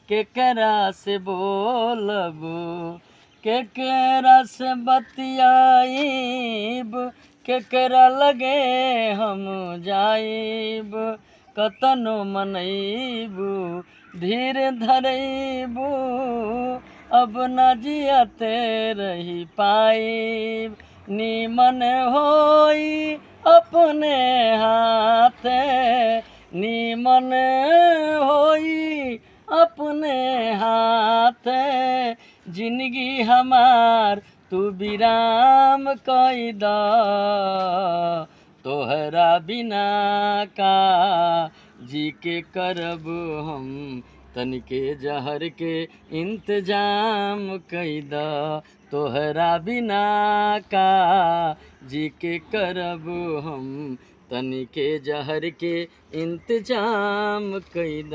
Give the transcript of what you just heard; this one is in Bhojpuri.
केकरा से बोलब, केकरा से बतियाइब, केकरा लगे हम जाइब। कतनो मनैबू धीर धरैबू, अब न जियते रही पाइब। नीमन होई अपने हाथे, नीमन होई अपने हाथे। जिंदगी हमार तू विराम कई द, तोहरा बिना का जी के करब हम। तनिके जहर के इंतजाम कई द, तोहरा बिना का जी के करब हम। तनिके जहर के इंतजाम कई द।